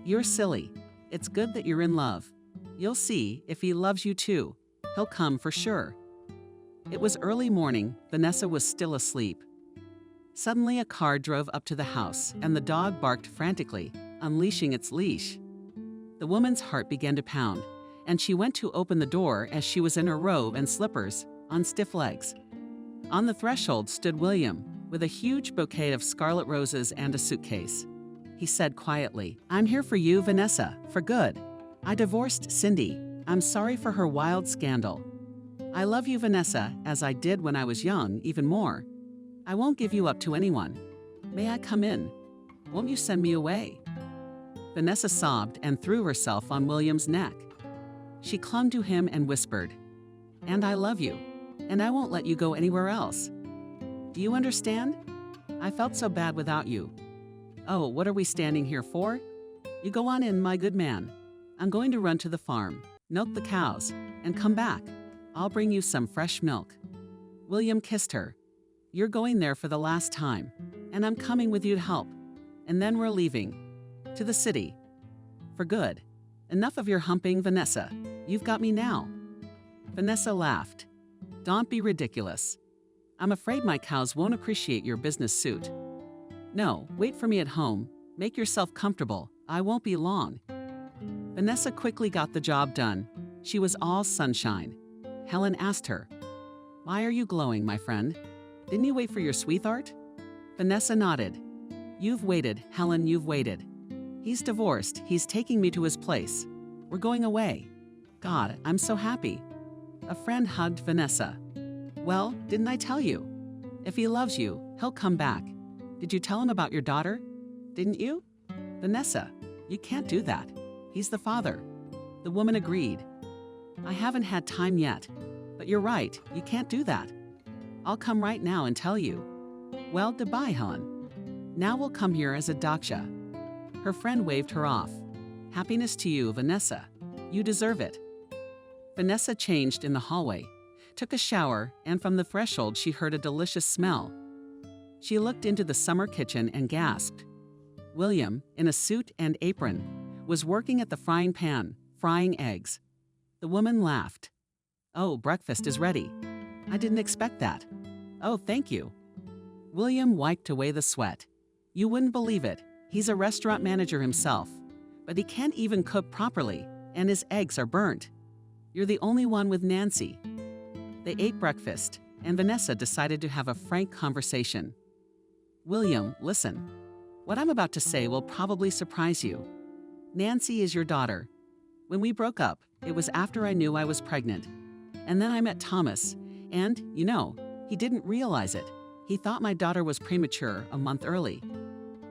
You're silly. It's good that you're in love. You'll see, if he loves you too, he'll come for sure. It was early morning. Vanessa was still asleep. Suddenly a car drove up to the house, and the dog barked frantically, unleashing its leash. The woman's heart began to pound, and she went to open the door as she was in her robe and slippers, on stiff legs. On the threshold stood William, with a huge bouquet of scarlet roses and a suitcase. He said quietly, I'm here for you, Vanessa, for good. I divorced Cindy. I'm sorry for her wild scandal. I love you, Vanessa, as I did when I was young, even more. I won't give you up to anyone. May I come in? Won't you send me away? Vanessa sobbed and threw herself on William's neck. She clung to him and whispered, And I love you, and I won't let you go anywhere else. Do you understand? I felt so bad without you. Oh, what are we standing here for? You go on in, my good man. I'm going to run to the farm, milk the cows, and come back. I'll bring you some fresh milk. William kissed her. You're going there for the last time, and I'm coming with you to help. And then we're leaving. To the city. For good. Enough of your humping, Vanessa. You've got me now. Vanessa laughed. Don't be ridiculous. I'm afraid my cows won't appreciate your business suit. No, wait for me at home. Make yourself comfortable. I won't be long. Vanessa quickly got the job done. She was all sunshine. Helen asked her, Why are you glowing, my friend? Didn't you wait for your sweetheart? Vanessa nodded. You've waited, Helen, you've waited. He's divorced. He's taking me to his place. We're going away. God, I'm so happy. A friend hugged Vanessa. Well, didn't I tell you? If he loves you, he'll come back. Did you tell him about your daughter? Didn't you? Vanessa, you can't do that. He's the father. The woman agreed. I haven't had time yet. But you're right, you can't do that. I'll come right now and tell you. Well, goodbye, Helen. Now we'll come here as a daksha. Her friend waved her off. Happiness to you, Vanessa. You deserve it. Vanessa changed in the hallway, took a shower, and from the threshold she heard a delicious smell. She looked into the summer kitchen and gasped. William, in a suit and apron, was working at the frying pan, frying eggs. The woman laughed. Oh, breakfast is ready. I didn't expect that. Oh, thank you. William wiped away the sweat. You wouldn't believe it. He's a restaurant manager himself. But he can't even cook properly, and his eggs are burnt. You're the only one with Nancy. They ate breakfast, and Vanessa decided to have a frank conversation. William, listen. What I'm about to say will probably surprise you. Nancy is your daughter. When we broke up, it was after I knew I was pregnant. And then I met Thomas, and, you know, he didn't realize it. He thought my daughter was premature a month early.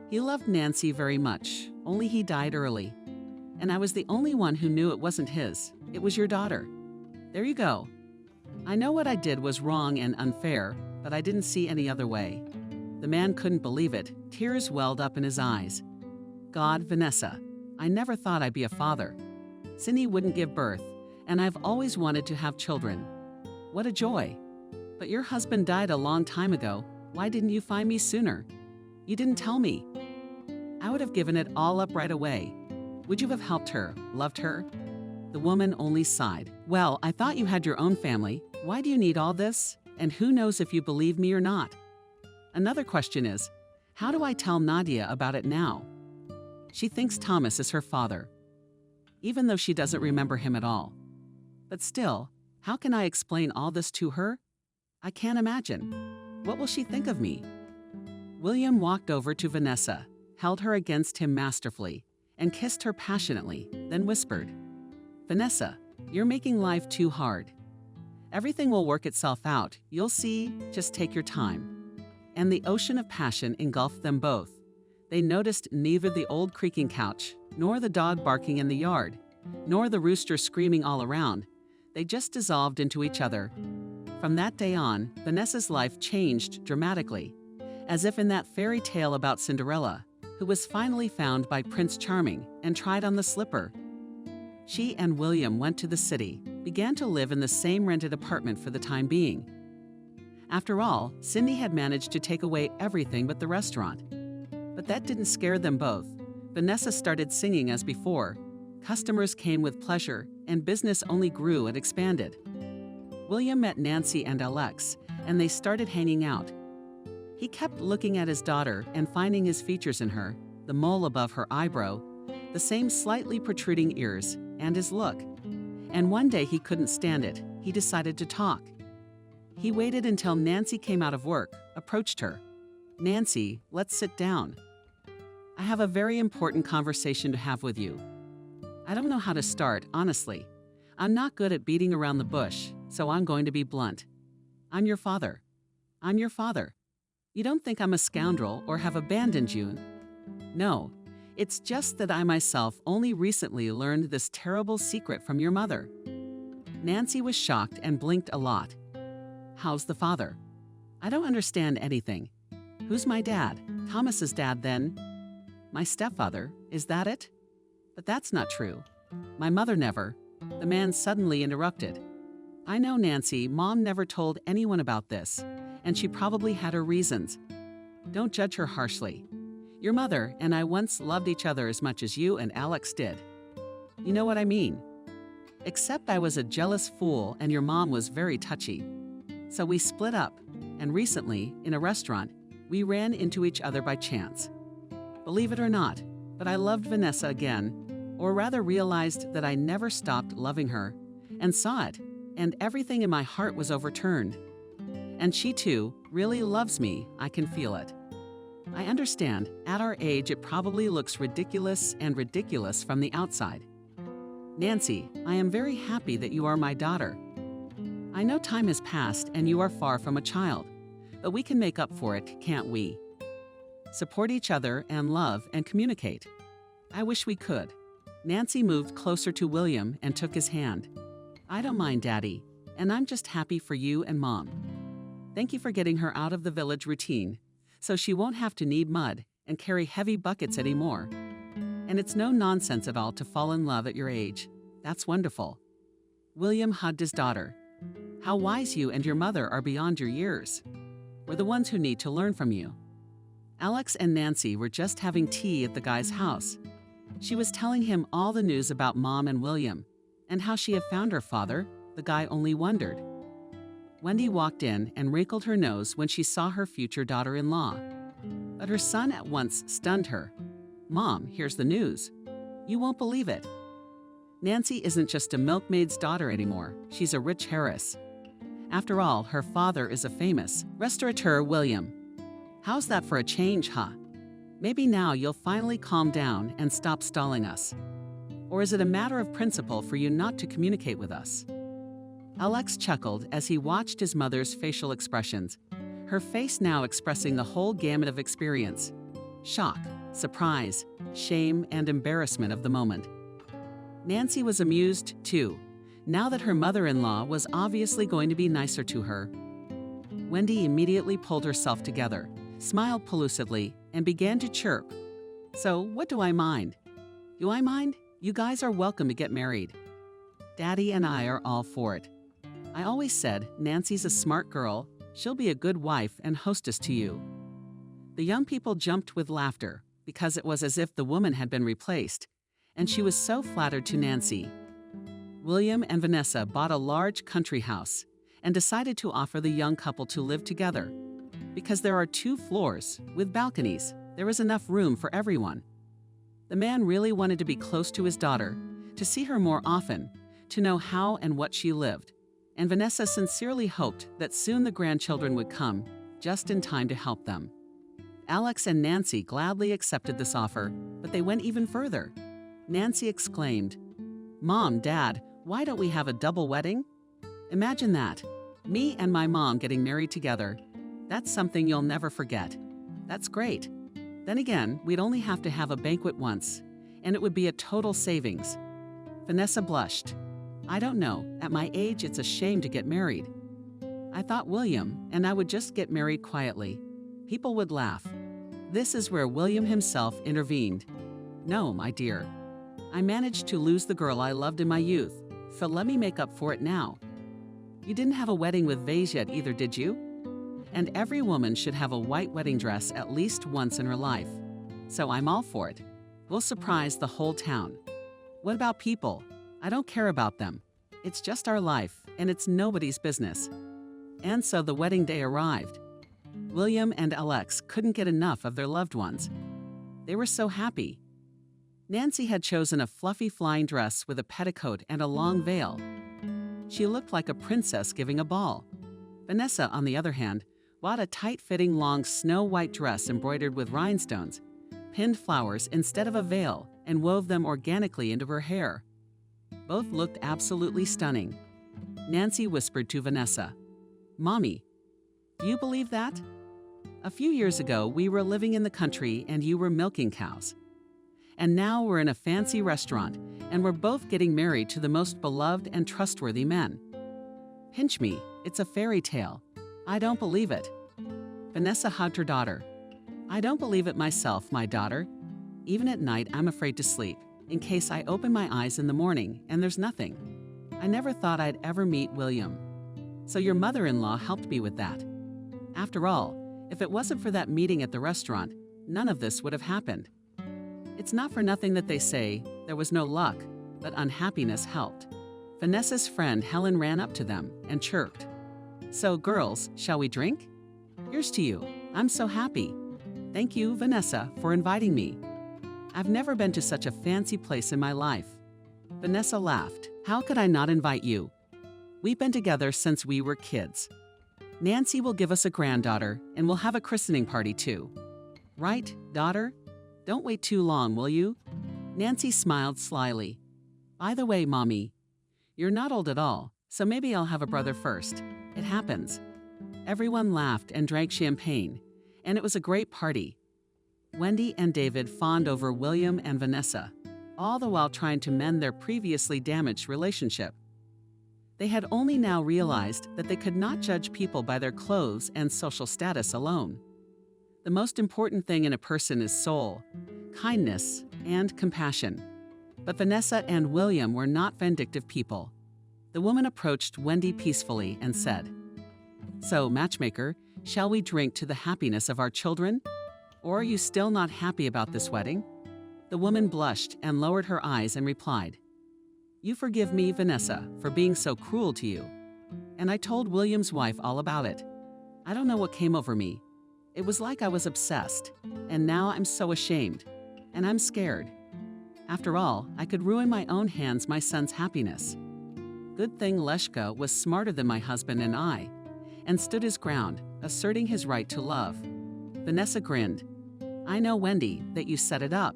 He loved Nancy very much, only he died early. And I was the only one who knew it wasn't his. It was your daughter. There you go. I know what I did was wrong and unfair, but I didn't see any other way. The man couldn't believe it. Tears welled up in his eyes. God, Vanessa, I never thought I'd be a father. Cindy wouldn't give birth, and I've always wanted to have children. What a joy. But your husband died a long time ago. Why didn't you find me sooner? You didn't tell me. I would have given it all up right away. Would you have helped her, loved her? The woman only sighed. Well, I thought you had your own family. Why do you need all this? And who knows if you believe me or not? Another question is, how do I tell Nadia about it now? She thinks Thomas is her father, even though she doesn't remember him at all. But still, how can I explain all this to her? I can't imagine. What will she think of me? William walked over to Vanessa, held her against him masterfully, and kissed her passionately, then whispered, Vanessa, you're making life too hard. Everything will work itself out. You'll see, just take your time. And the ocean of passion engulfed them both. They noticed neither the old creaking couch, nor the dog barking in the yard, nor the rooster screaming all around. They just dissolved into each other. From that day on, Vanessa's life changed dramatically, as if in that fairy tale about Cinderella, who was finally found by Prince Charming and tried on the slipper. She and William went to the city, began to live in the same rented apartment for the time being. After all, Cindy had managed to take away everything but the restaurant. But that didn't scare them both. Vanessa started singing as before. Customers came with pleasure, and business only grew and expanded. William met Nancy and Alex, and they started hanging out. He kept looking at his daughter and finding his features in her, the mole above her eyebrow, the same slightly protruding ears, and his look. And one day he couldn't stand it. He decided to talk. He waited until Nancy came out of work, approached her. "Nancy, let's sit down. I have a very important conversation to have with you. I don't know how to start, honestly. I'm not good at beating around the bush, so I'm going to be blunt. I'm your father. I'm your father. You don't think I'm a scoundrel or have abandoned you? No, it's just that I myself only recently learned this terrible secret from your mother." Nancy was shocked and blinked a lot. "How's the father? I don't understand anything. Who's my dad? Thomas's dad, then?" "My stepfather, is that it?" "But that's not true. My mother never." The man suddenly interrupted. "I know, Nancy, Mom never told anyone about this, and she probably had her reasons. Don't judge her harshly. Your mother and I once loved each other as much as you and Alex did. You know what I mean? Except I was a jealous fool and your mom was very touchy. So we split up, and recently, in a restaurant, we ran into each other by chance. Believe it or not, but I loved Vanessa again, or rather realized that I never stopped loving her, and saw it, and everything in my heart was overturned. And she too really loves me, I can feel it. I understand, at our age it probably looks ridiculous from the outside. Nancy, I am very happy that you are my daughter. I know time has passed and you are far from a child, but we can make up for it, can't we? Support each other and love and communicate. I wish we could." Nancy moved closer to William and took his hand. "I don't mind, Daddy, and I'm just happy for you and Mom. Thank you for getting her out of the village routine, so she won't have to knead mud and carry heavy buckets anymore. And it's no nonsense at all to fall in love at your age. That's wonderful." William hugged his daughter. "How wise you and your mother are beyond your years. We're the ones who need to learn from you." Alex and Nancy were just having tea at the guy's house. She was telling him all the news about Mom and William, and how she had found her father. The guy only wondered. Wendy walked in and wrinkled her nose when she saw her future daughter-in-law. But her son at once stunned her. "Mom, here's the news. You won't believe it. Nancy isn't just a milkmaid's daughter anymore. She's a rich heiress. After all, her father is a famous restaurateur, William. How's that for a change, huh? Maybe now you'll finally calm down and stop stalling us. Or is it a matter of principle for you not to communicate with us?" Alex chuckled as he watched his mother's facial expressions, her face now expressing the whole gamut of experience: shock, surprise, shame, and embarrassment of the moment. Nancy was amused, too, now that her mother-in-law was obviously going to be nicer to her. Wendy immediately pulled herself together, smiled pellucidly, and began to chirp. "So, what do I mind? Do I mind? You guys are welcome to get married. Daddy and I are all for it. I always said, Nancy's a smart girl, she'll be a good wife and hostess to you." The young people jumped with laughter, because it was as if the woman had been replaced, and she was so flattered to Nancy. William and Vanessa bought a large country house and decided to offer the young couple to live together. Because there are 2 floors, with balconies, there was enough room for everyone. The man really wanted to be close to his daughter, to see her more often, to know how and what she lived, and Vanessa sincerely hoped that soon the grandchildren would come, just in time to help them. Alex and Nancy gladly accepted this offer, but they went even further. Nancy exclaimed, "Mom, Dad, why don't we have a double wedding? Imagine that, me and my mom getting married together. That's something you'll never forget. That's great. Then again, we'd only have to have a banquet once, and it would be a total savings. Vanessa blushed. I don't know, at my age it's a shame to get married. I thought William and I would just get married quietly. People would laugh. This is where William himself intervened. No, my dear. I managed to lose the girl I loved in my youth, so let me make up for it now. You didn't have a wedding with vase yet either, did you? And every woman should have a white wedding dress at least once in her life. So I'm all for it. We'll surprise the whole town. What about people? I don't care about them. It's just our life, and it's nobody's business. And so the wedding day arrived. William and Alex couldn't get enough of their loved ones. They were so happy. Nancy had chosen a fluffy flying dress with a petticoat and a long veil. She looked like a princess giving a ball. Vanessa, on the other hand, bought a tight-fitting long snow-white dress embroidered with rhinestones, pinned flowers instead of a veil, and wove them organically into her hair. Both looked absolutely stunning. Nancy whispered to Vanessa, "Mommy, do you believe that? A few years ago, we were living in the country and you were milking cows. And now we're in a fancy restaurant and we're both getting married to the most beloved and trustworthy men. Pinch me, it's a fairy tale. I don't believe it." Vanessa hugged her daughter. "I don't believe it myself, my daughter. Even at night, I'm afraid to sleep, in case I open my eyes in the morning and there's nothing. I never thought I'd ever meet William. So your mother-in-law helped me with that. After all, if it wasn't for that meeting at the restaurant, none of this would have happened. It's not for nothing that they say there was no luck, but unhappiness helped." Vanessa's friend Helen ran up to them and chirped, "So girls, shall we drink? Here's to you. I'm so happy. Thank you, Vanessa, for inviting me. I've never been to such a fancy place in my life." Vanessa laughed. "How could I not invite you? We've been together since we were kids. Nancy will give us a granddaughter, and we'll have a christening party too. Right, daughter? Don't wait too long, will you?" Nancy smiled slyly. "By the way, Mommy, you're not old at all, so maybe I'll have a brother first. It happens." Everyone laughed and drank champagne, and it was a great party. Wendy and David fawned over William and Vanessa, all the while trying to mend their previously damaged relationship. They had only now realized that they could not judge people by their clothes and social status alone. The most important thing in a person is soul, kindness, and compassion. But Vanessa and William were not vindictive people. The woman approached Wendy peacefully and said, "So, Matchmaker, shall we drink to the happiness of our children? Or are you still not happy about this wedding?" The woman blushed and lowered her eyes and replied, "You forgive me, Vanessa, for being so cruel to you." And I told William's wife all about it. I don't know what came over me. It was like I was obsessed, and now I'm so ashamed, and I'm scared. After all, I could ruin my own hands my son's happiness. Good thing Leshka was smarter than my husband and I, and stood his ground, asserting his right to love. Vanessa grinned. "I know, Wendy, that you set it up.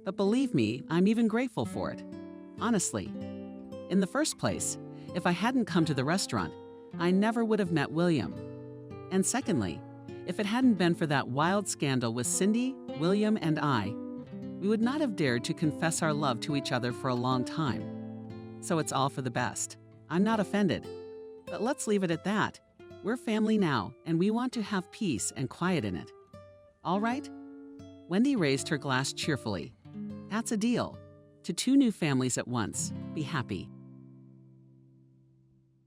But believe me, I'm even grateful for it. Honestly. In the first place, if I hadn't come to the restaurant, I never would have met William. And secondly, if it hadn't been for that wild scandal with Cindy, William, and I, we would not have dared to confess our love to each other for a long time. So it's all for the best. I'm not offended. But let's leave it at that. We're family now, and we want to have peace and quiet in it. All right?" Wendy raised her glass cheerfully. "That's a deal. To two new families at once. Be happy."